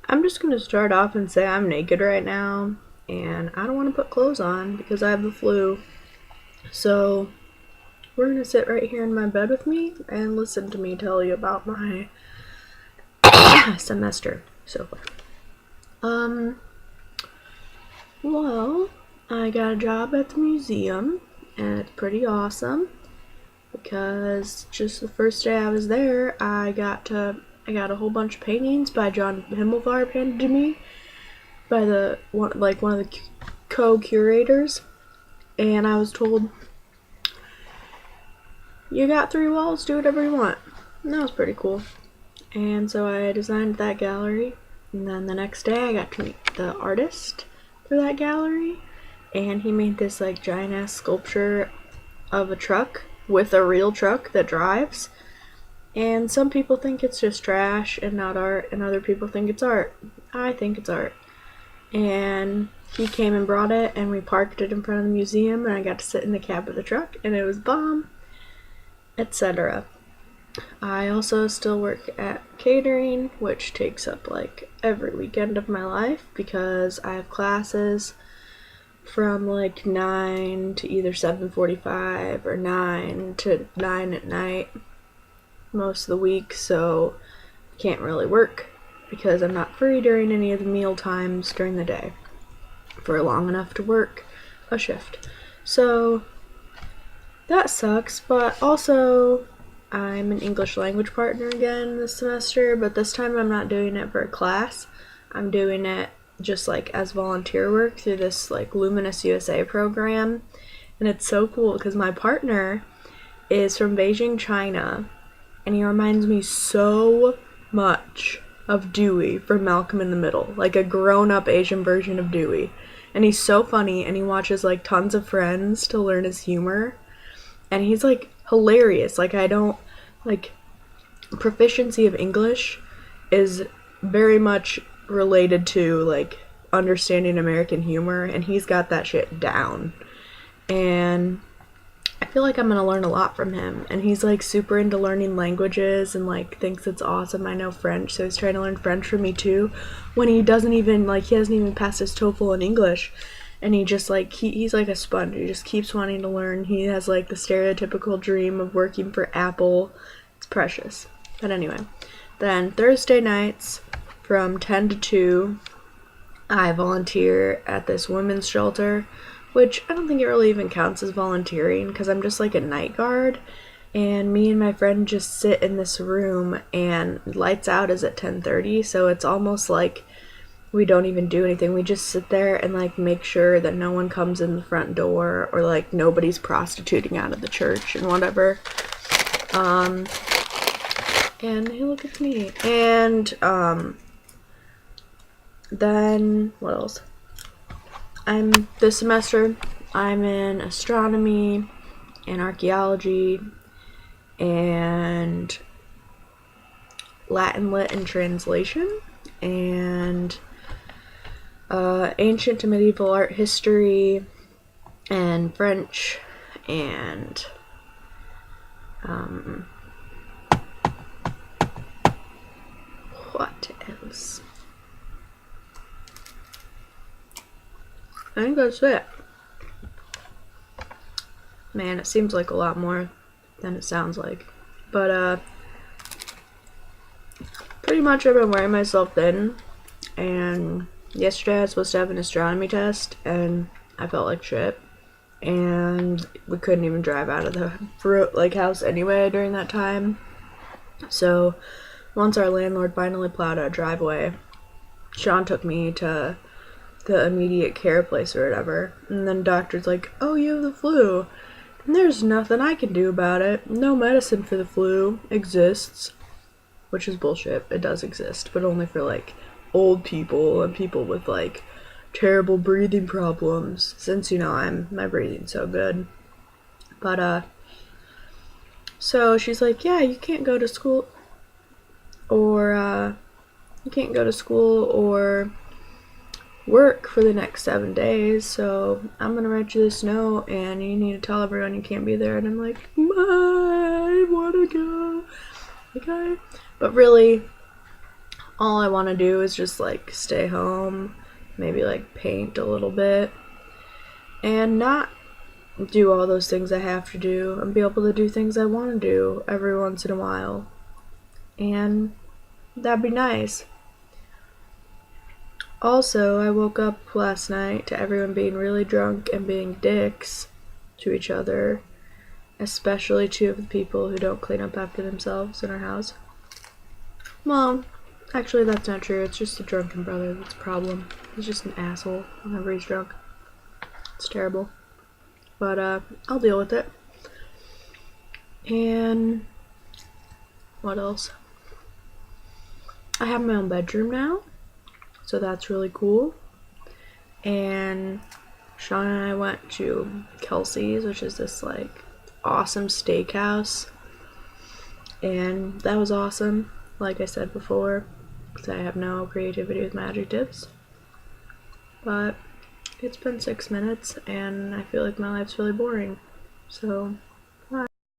I'm just gonna start off and say I'm naked right now, and I don't want to put clothes on because I have the flu. So, we're gonna sit right here in my bed with me and listen to me tell you about my semester so far. Well, I got a job at the museum, and it's pretty awesome because just the first day I was there, I got a whole bunch of paintings by John Himmelfarb handed to me by one of the co-curators, and I was told, you got 3 walls, do whatever you want. And that was pretty cool. And so I designed that gallery, and then the next day I got to meet the artist for that gallery, and he made this like giant ass sculpture of a truck with a real truck that drives. And some people think it's just trash and not art, and other people think it's art. I think it's art. And he came and brought it, and we parked it in front of the museum, and I got to sit in the cab of the truck, and it was bomb, etc. I also still work at catering, which takes up like every weekend of my life because I have classes from like 9 to either 7:45 or 9 to 9 at night most of the week, so I can't really work because I'm not free during any of the meal times during the day for long enough to work a shift. So that sucks, but also I'm an English language partner again this semester, but this time I'm not doing it for a class. I'm doing it just like as volunteer work through this like Luminous USA program. And it's so cool because my partner is from Beijing, China, and he reminds me so much of Dewey from Malcolm in the Middle, like a grown-up Asian version of Dewey. And he's so funny, and he watches like tons of Friends to learn his humor. And he's like hilarious. Proficiency of English is very much related to like understanding American humor, and he's got that shit down. And I feel like I'm gonna learn a lot from him. And he's like super into learning languages and like thinks it's awesome I know French, so he's trying to learn French for me too. When he hasn't even passed his TOEFL in English. And he just like he's like a sponge. He just keeps wanting to learn. He has like the stereotypical dream of working for Apple. It's precious. But anyway, then Thursday nights from 10 to 2, I volunteer at this women's shelter, which I don't think it really even counts as volunteering because I'm just like a night guard. And me and my friend just sit in this room, and lights out is at 10:30, so it's almost like we don't even do anything. We just sit there and like make sure that no one comes in the front door or like nobody's prostituting out of the church and whatever. And hey, look at me. And then what else? This semester I'm in astronomy and archaeology and Latin lit and translation and ancient to medieval art history and French and what else? I think that's it. Man, it seems like a lot more than it sounds like. But pretty much I've been wearing myself thin, and yesterday I was supposed to have an astronomy test, and I felt like shit. And we couldn't even drive out of the house anyway during that time. So once our landlord finally plowed our driveway, Sean took me to the immediate care place or whatever. And then doctor's like, oh, you have the flu. And there's nothing I can do about it. No medicine for the flu exists. Which is bullshit. It does exist, but only for like old people and people with like terrible breathing problems, since my breathing's so good. But so she's like, yeah, you can't go to school or work for the next 7 days, so I'm gonna write you this note and you need to tell everyone you can't be there. And I'm like, I wanna go. Okay. But really, all I want to do is just like stay home, maybe like paint a little bit, and not do all those things I have to do, and be able to do things I want to do every once in a while. And that'd be nice. Also, I woke up last night to everyone being really drunk and being dicks to each other, especially two of the people who don't clean up after themselves in our house. Well, actually, that's not true. It's just a drunken brother that's a problem. He's just an asshole whenever he's drunk. It's terrible. But, I'll deal with it. And what else? I have my own bedroom now, so that's really cool. And Sean and I went to Kelsey's, which is this like awesome steakhouse, and that was awesome. Like I said before, because I have no creativity with my adjectives. But it's been 6 minutes, and I feel like my life's really boring. So